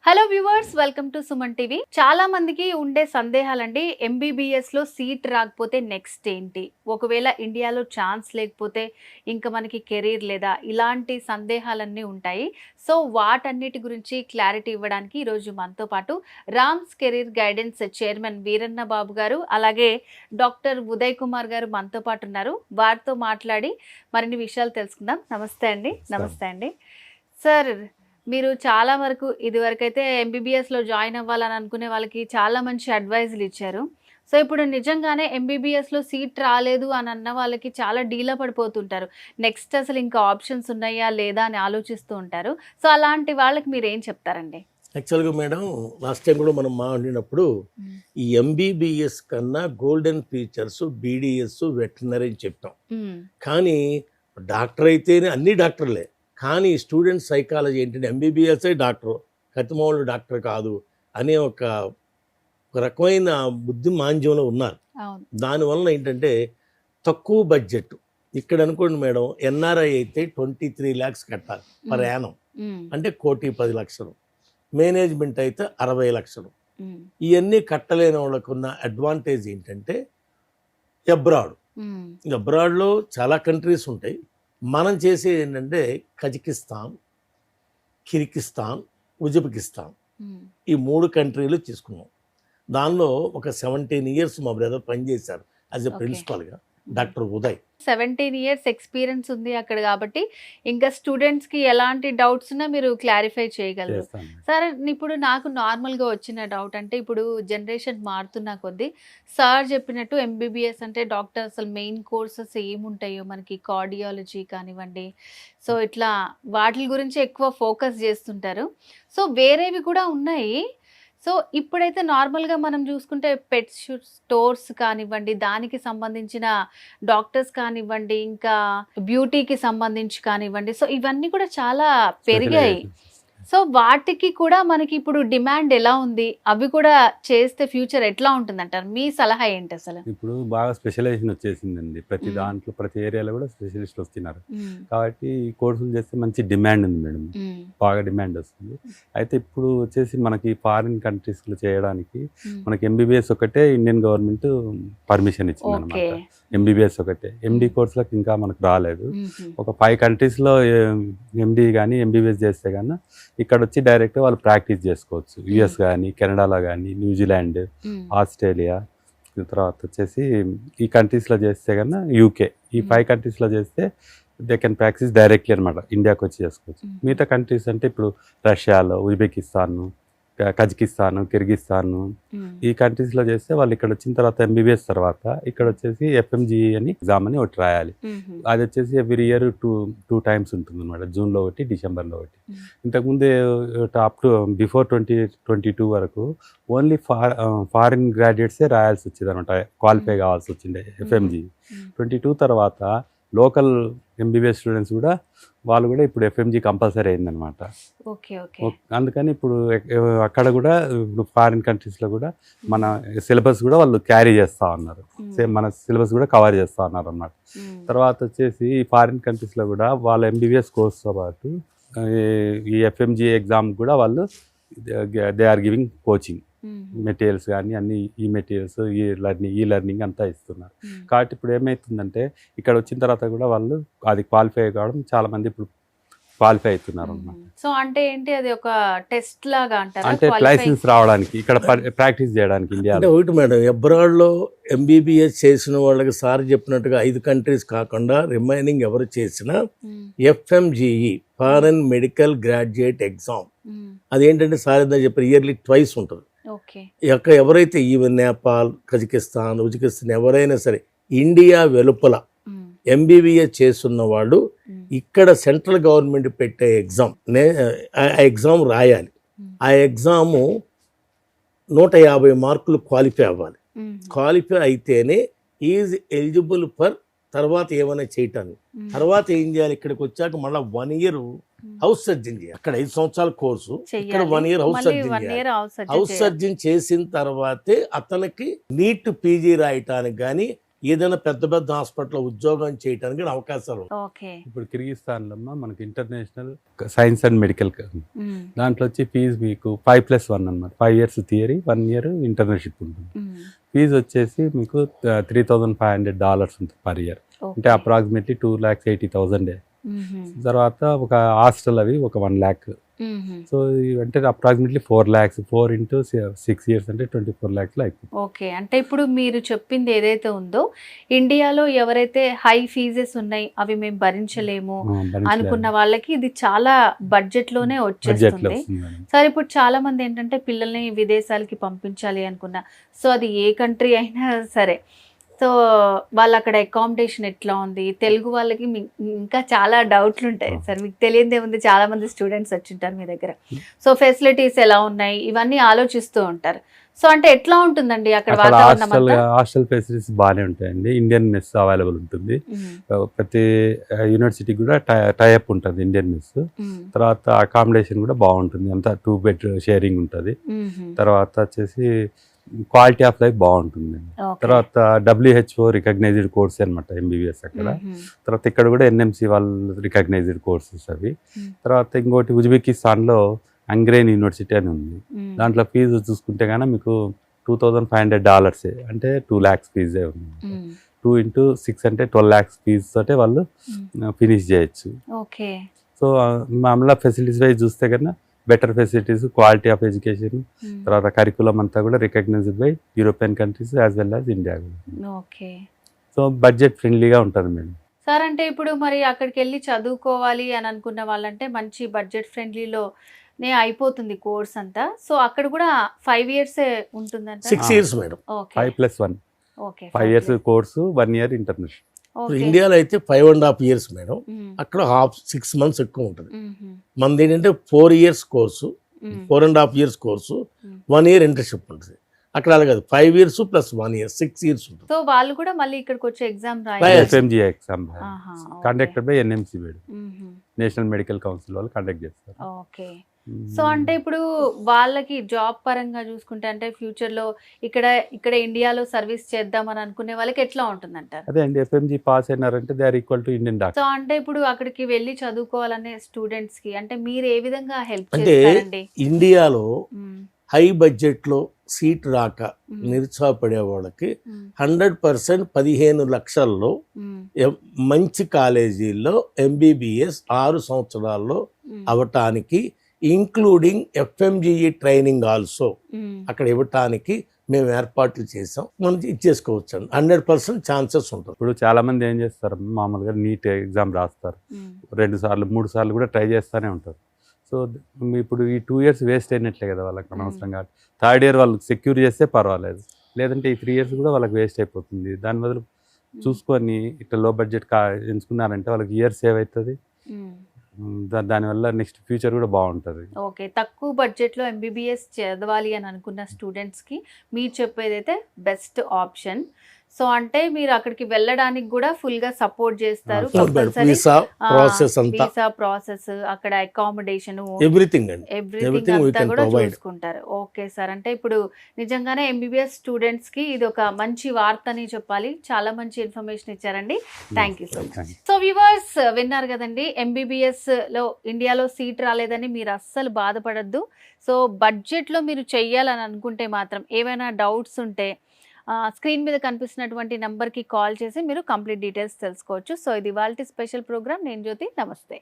Hello viewers, welcome to Suman TV. చాలా మందికి ఉండే సందేహాలండి, ఎంబీబీఎస్ లో సీట్ రాకపోతే నెక్స్ట్ ఏంటి, ఒకవేళ ఇండియాలో ఛాన్స్ లేకపోతే ఇంకా మనకి కెరీర్ లేదా, ఇలాంటి సందేహాలన్నీ ఉంటాయి. సో వాటన్నిటి గురించి క్లారిటీ ఇవ్వడానికి ఈరోజు మనతో పాటు Rams career guidance chairman Veeranna Babu గారు, అలాగే డాక్టర్ ఉదయ్ కుమార్ గారు మనతో పాటు ఉన్నారు. వారితో మాట్లాడి మరిన్ని విషయాలు తెలుసుకుందాం. నమస్తే అండి. నమస్తే అండి సార్. మీరు చాలా వరకు ఇదివరకైతే ఎంబీబీఎస్లో జాయిన్ అవ్వాలని అనుకునే వాళ్ళకి చాలా మంచి అడ్వైజులు ఇచ్చారు. సో ఇప్పుడు నిజంగానే ఎంబీబీఎస్లో సీట్ రాలేదు అని అన్న వాళ్ళకి చాలా డీలా పడిపోతుంటారు. నెక్స్ట్ అసలు ఇంకా ఆప్షన్స్ ఉన్నాయా లేదా అని ఆలోచిస్తూ ఉంటారు. సో అలాంటి వాళ్ళకి మీరు ఏం చెప్తారండి? యాక్చువల్గా మేడం, లాస్ట్ టైం కూడా మనం మాట్లాడినప్పుడు ఈ ఎంబీబీఎస్ కన్నా గోల్డెన్ ఫీచర్స్ బీడీఎస్ వెటర్నరీ అని చెప్పాం. కానీ డాక్టర్ అయితేనే అన్ని డాక్టర్లే, కానీ స్టూడెంట్ సైకాలజీ ఏంటంటే ఎంబీబీఎస్ఏ డాక్టర్, కతిమౌళ్ళు డాక్టర్ కాదు అనే ఒక రకమైన బుద్ధి మాంద్యంలో ఉన్నారు. దానివల్ల ఏంటంటే తక్కువ బడ్జెట్. ఇక్కడ అనుకోండి మేడం, ఎన్ఆర్ఐ అయితే 23 lakhs కట్టాలి పర్ యానం, అంటే 1,10,00,000. మేనేజ్మెంట్ అయితే 60 లక్షలు. ఇవన్నీ కట్టలేని వాళ్ళకు ఉన్న అడ్వాంటేజ్ ఏంటంటే అబ్రాడ్లో చాలా కంట్రీస్ ఉంటాయి. మనం చేసేది ఏంటంటే కజకిస్తాన్, కిర్గిస్తాన్, ఉజ్బెకిస్తాన్ ఈ 3 కంట్రీలు తీసుకున్నాం. దానిలో ఒక 17 years మా బ్రదర్ పనిచేశారు యాజ్ ఎ ప్రిన్సిపాల్గా, డాక్టర్ ఉదయ్. 17 years ఎక్స్పీరియన్స్ ఉంది అక్కడ, కాబట్టి ఇంకా స్టూడెంట్స్కి ఎలాంటి డౌట్స్ ఉన్నా మీరు క్లారిఫై చేయగలరు. సార్, ఇప్పుడు నాకు నార్మల్గా వచ్చిన డౌట్ అంటే, ఇప్పుడు జనరేషన్ మారుతున్న కొద్దీ సార్ చెప్పినట్టు ఎంబీబీఎస్ అంటే డాక్టర్ అసలు మెయిన్ కోర్సెస్ ఏముంటాయో మనకి, కార్డియాలజీ కానివ్వండి, సో ఇట్లా వాటి గురించి ఎక్కువ ఫోకస్ చేస్తుంటారు. సో వేరేవి కూడా ఉన్నాయి. సో ఇప్పుడైతే నార్మల్గా మనం చూసుకుంటే పెట్ స్టోర్స్ కానివ్వండి, దానికి సంబంధించిన డాక్టర్స్ కానివ్వండి, ఇంకా బ్యూటీకి సంబంధించి కానివ్వండి, సో ఇవన్నీ కూడా చాలా పెరిగాయి. సో వాటికి కూడా మనకి ఇప్పుడు డిమాండ్ ఎలా ఉంది? అవి కూడా చేస్తే ఫ్యూచర్ ఎట్లా ఉంటుందంటారు? మీ సలహా ఏంటి అసలు? ఇప్పుడు బాగా స్పెషలైజేషన్ వచ్చేసిందండి. ప్రతి దాంట్లో, ప్రతి ఏరియాలో కూడా స్పెషలిస్ట్ వస్తున్నారు. కాబట్టి ఈ కోర్సులు చేస్తే మంచి డిమాండ్ ఉంది మేడం, బాగా డిమాండ్ వస్తుంది. అయితే ఇప్పుడు వచ్చేసి మనకి ఫారిన్ కంట్రీస్లో చేయడానికి మనకి ఎంబీబీఎస్ ఒకటే ఇండియన్ గవర్నమెంట్ పర్మిషన్ ఇచ్చింది అనమాట. ఎంబీబీఎస్ ఒకటే, ఎండి కోర్సులకు ఇంకా మనకు రాలేదు. ఒక 5 countries ఎండి కానీ ఎంబీబీఎస్ చేస్తే కానీ ఇక్కడ వచ్చి డైరెక్ట్ వాళ్ళు ప్రాక్టీస్ చేసుకోవచ్చు. యుఎస్ కానీ, కెనడాలో కానీ, న్యూజిలాండ్, ఆస్ట్రేలియా, తర్వాత వచ్చేసి ఈ కంట్రీస్లో చేస్తే కన్నా యూకే, ఈ 5 countries చేస్తే దే కెన్ ప్రాక్టీస్ డైరెక్ట్లీ అనమాట, ఇండియాకి వచ్చి చేసుకోవచ్చు. మిగతా కంట్రీస్ అంటే ఇప్పుడు రష్యాలో, ఉజ్బెకిస్తాన్, కజకిస్తాన్, కిర్గిస్తాన్, ఈ కంట్రీస్లో చేస్తే వాళ్ళు ఇక్కడ వచ్చిన తర్వాత ఎంబీబీఎస్ తర్వాత ఇక్కడ వచ్చేసి FMGE అని ఎగ్జామ్ అని ఒకటి రాయాలి. అది వచ్చేసి ఎవ్రీ ఇయర్ టూ times ఉంటుంది అనమాట, జూన్లో ఒకటి, డిసెంబర్లో ఒకటి. ఇంతకుముందు అప్ టు బిఫోర్ 2022 వరకు ఓన్లీ ఫారిన్ గ్రాడ్యుయేట్సే రాయాల్సి వచ్చేది అనమాట, క్వాలిఫై కావాల్సి వచ్చిండే FMGE. 22 తర్వాత లోకల్ ఎంబీబీఎస్ స్టూడెంట్స్ కూడా వాళ్ళు కూడా ఇప్పుడు FMGE కంపల్సరీ అయిందనమాట. అందుకని ఇప్పుడు అక్కడ కూడా ఇప్పుడు ఫారిన్ కంట్రీస్లో కూడా మన సిలబస్ కూడా వాళ్ళు క్యారీ చేస్తూ ఉన్నారు, సేమ్ మన సిలబస్ కూడా కవర్ చేస్తూ ఉన్నారు అన్నమాట. తర్వాత వచ్చేసి ఈ ఫారిన్ కంట్రీస్లో కూడా వాళ్ళ ఎంబీబీఎస్ కోర్స్తో పాటు ఈ FMGE ఎగ్జామ్ కూడా వాళ్ళు they are giving coaching materials కానీ అన్ని, ఈ మెటీరియల్స్, ఈ లెర్నింగ్ అంతా ఇస్తున్నారు. కాబట్టి ఇప్పుడు ఏమవుతుందంటే ఇక్కడ వచ్చిన తర్వాత కూడా వాళ్ళు అది క్వాలిఫై కావడం, చాలా మంది ఇప్పుడు క్వాలిఫై అవుతున్నారు అన్నమాట. సో అంటే ఏంటి, అది ఒక టెస్ట్ లాగా అంటారా? అంటే లైసెన్స్ రావడానికి, ఇక్కడ ప్రాక్టీస్ చేయడానికి ఇండియా. అంటే ఒకటి మేడం, అబ్రాడ్లో ఎంబీబీఎస్ చేసిన వాళ్ళకి సార్ చెప్పినట్టుగా 5 countries కాకుండా రిమైనింగ్ ఎవరు చేసినా FMGE, foreign medical graduate exam, అదేంటంటే సార్ ఏదో చెప్పారు, ఇయర్లీ ట్వైస్ ఉంటుంది. ఎవరైతే ఈవెన్ నేపాల్, కజకిస్తాన్, ఉజ్బెకిస్తాన్ ఎవరైనా సరే ఇండియా వెలుపల ఎంబీబీఎస్ చేస్తున్న వాళ్ళు ఇక్కడ సెంట్రల్ గవర్నమెంట్ పెట్టే ఎగ్జామ్, ఆ ఎగ్జామ్ రాయాలి. ఆ ఎగ్జాము 150 మార్కులు క్వాలిఫై అవ్వాలి. క్వాలిఫై అయితేనే ఈజ్ ఎలిజిబుల్ ఫర్ తర్వాత ఏమైనా చేయటానికి. తర్వాత ఏం చేయాలి, ఇక్కడికి వచ్చాక మళ్ళీ 1 year హౌస్ సర్జన్ చేయాలి. అక్కడ 5 సంవత్సరాల కోర్సు, ఇక్కడ 1 year హౌస్ సర్జన్ చేయాలి. హౌస్ సర్జన్ చేసిన తర్వాతే అతనికి నీట్ PG రాయటానికి కానీ ఏదైనా పెద్ద పెద్ద హాస్పిటల్ ఉద్యోగం చేయడానికి కూడా అవకాశాలు ఉన్నాయి. ఓకే. ఇప్పుడు కిర్గిస్తాన్లో మనకి ఇంటర్నేషనల్ సైన్స్ అండ్ మెడికల్ దాంట్లో వచ్చి ఫీజు మీకు 5+1 అనమాట. 5 years థియరీ, 1 year ఇంటర్న్షిప్ ఉంటుంది. ఫీజు వచ్చేసి మీకు $3,500 ఉంటుంది పర్ ఇయర్, అంటే అప్రాక్సిమేట్లీ 2,80,000. తర్వాత ఒక హాస్టల్ అవి ఒక 1 lakh. సో అంటే అప్రాక్సిమేట్లీ 4 lakhs, 4 into 6 years అంటే 24 lakhs అయిపోతుంది. ఓకే. అంటే ఇప్పుడు మీరు చెప్పింది ఏదైతే ఉందో, ఇండియాలో ఎవరైతే హై ఫీజెస్ ఉన్నాయి, అవి మేము భరించలేము అనుకున్న వాళ్ళకి ఇది చాలా బడ్జెట్ లోనే వచ్చేస్తుంది. సరే, ఇప్పుడు చాలా మంది ఏంటంటే పిల్లల్ని విదేశాలకి పంపించాలి అనుకున్నా, సో అది ఏ కంట్రీ అయినా సరే, సో వాళ్ళు అక్కడ అకామిడేషన్ ఎట్లా ఉంది, తెలుగు వాళ్ళకి ఇంకా చాలా డౌట్లు ఉంటాయి సార్. మీకు తెలియదే ఉంది, చాలా మంది స్టూడెంట్స్ వచ్చింటారు మీ దగ్గర. సో ఫెసిలిటీస్ ఎలా ఉన్నాయి ఇవన్నీ ఆలోచిస్తూ ఉంటారు. సో అంటే ఎట్లా ఉంటుందండి అక్కడ వాతావరణం? హాస్టల్ ఫెసిలిటీస్ బాగానే ఉంటాయండి. ఇండియన్ మెస్ అవైలబుల్ ఉంటుంది. ప్రతి యూనివర్సిటీ కూడా టైఅప్ ఉంటుంది ఇండియన్ మెస్. తర్వాత అకామిడేషన్ కూడా బాగుంటుంది, అంతా 2 bed షేరింగ్ ఉంటుంది. తర్వాత వచ్చేసి క్వాలిటీ ఆఫ్ లైఫ్ బాగుంటుంది. తర్వాత WHO రికగ్నైజ్డ్ కోర్స్ అనమాట MBBS అక్కడ. తర్వాత ఇక్కడ కూడా NMC వాళ్ళు రికగ్నైజ్డ్ కోర్సెస్ అవి. తర్వాత ఇంకోటి ఉజ్బెకిస్తాన్లో అంగ్రేన్ యూనివర్సిటీ అని ఉంది. దాంట్లో ఫీజు చూసుకుంటే కానీ మీకు $2,500, అంటే 2 lakhs ఫీజే ఉంది. 2 into 6 అంటే 12 lakhs ఫీజు తోటే వాళ్ళు ఫినిష్ చేయొచ్చు. సో మామూలుగా ఫెసిలిటీస్ వైజ్ చూస్తే కన్నా better facilities, quality of education, తర్వాత కరికులం అంతా కూడా recognized by European countries as well as India. Okay. So budget ఫ్రెండ్లీగా ఉంటుంది మేడం. సార్ అంటే ఇప్పుడు మరి అక్కడికి వెళ్ళి చదువుకోవాలి అని అనుకున్న వాళ్ళంటే మంచి బడ్జెట్ ఫ్రెండ్లీలోనే అయిపోతుంది కోర్స్ అంతా. సో అక్కడ కూడా 5 years ఉంటుందంట. 6 years madam. 5+1. 5 years course, 1 year internship. ఇండియాలో అయితే 5.5 years మేడం. అక్కడ 6 months ఎక్కువ ఉంటుంది. మనది ఏంటంటే 4 years course, 4.5 years course, 1 year internship ఉంటుంది. అక్కడ అలా కాదు, 5 years plus 1 year, 6 years ఉంటుంది. సో వాళ్ళు కూడా మళ్ళీ ఇక్కడికి వచ్చి ఎగ్జామ్ రాయాలి. FMG exam conducted by NMC national medical council వాళ్ళు కండక్ట్ చేస్తారు. ఓకే. సో అంటే ఇప్పుడు వాళ్ళకి జాబ్ పరంగా చూసుకుంటే, అంటే ఫ్యూచర్ లో ఇక్కడ ఇండియాలో సర్వీస్ చేద్దామని అనుకునే వాళ్ళకి ఎట్లా ఉంటుందంటారు? అదే అండి, FMG పాస్ అయినారంటే they are equal to Indian doctor. So అంటే ఇప్పుడు అక్కడికి వెళ్ళి చదువుకోవాలనే స్టూడెంట్స్ కి అంటే మీరు ఏ విధంగా హెల్ప్ అంటే చేస్తారండి? ఇండియాలో హై బడ్జెట్ లో సీట్ రాక నిరుత్సాహపడే వాళ్ళకి 100% 15 లక్షల్లో మంచి కాలేజీల్లో MBBS 6 సంవత్సరాల్లో అవటానికి, ఇంక్లూడింగ్ FMGE ట్రైనింగ్ ఆల్సో అక్కడ ఇవ్వటానికి మేము ఏర్పాట్లు చేసాం. మనం ఇచ్చేసుకోవచ్చు. 100% ఛాన్సెస్ ఉంటుంది. ఇప్పుడు చాలా మంది ఏం చేస్తారు, మామూలుగా నీట్ ఎగ్జామ్ రాస్తారు, 2 సార్లు 3 సార్లు కూడా ట్రై చేస్తూనే ఉంటారు. సో ఇప్పుడు ఈ 2 years వేస్ట్ అయినట్లే కదా వాళ్ళకి, అనవసరంగా. 3rd year వాళ్ళు సెక్యూర్ చేస్తే పర్వాలేదు, లేదంటే ఈ 3 years కూడా వాళ్ళకి వేస్ట్ అయిపోతుంది. దాని బదులు చూసుకొని ఇట్లా లో బడ్జెట్ ఎంచుకున్నారంటే వాళ్ళకి ఇయర్ సేవ్ అవుతుంది. దానివల్ల నెక్స్ట్ ఫ్యూచర్ కూడా బాగుంటుంది. ఓకే. తక్కువ బడ్జెట్లో MBBS చదవాలి అని అనుకున్న స్టూడెంట్స్కి మీరు చెప్పేదైతే బెస్ట్ ఆప్షన్. సో అంటే మీరు అక్కడికి వెళ్ళడానికి కూడా ఫుల్ గా సపోర్ట్ చేస్తారు. వీసా ప్రాసెస్, అక్కడ అకామిడేషన్, ఎవ్రీథింగ్ అంతా కూడా చూసుకుంటారు. Okay sir. అంటే ఇప్పుడు నిజంగానే MBBS స్టూడెంట్స్ కి ఇది ఒక మంచి వార్త అని చెప్పాలి. చాలా మంచి ఇన్ఫర్మేషన్ ఇచ్చారండి. Thank you so much. So viewers విన్నారు కదండి, MBBS లో ఇండియాలో సీట్ రాలేదని మీరు అస్సలు బాధపడద్దు. సో బడ్జెట్ లో మీరు చెయ్యాలని అనుకుంటే మాత్రం ఏమైనా డౌట్స్ ఉంటే స్క్రీన్ మీద కనిపిస్తున్నటువంటి నెంబర్కి కాల్ చేసి మీరు కంప్లీట్ డీటెయిల్స్ తెలుసుకోవచ్చు. సో ఇది ఇవాల్టి స్పెషల్ ప్రోగ్రామ్. నేను జ్యోతి, నమస్తే.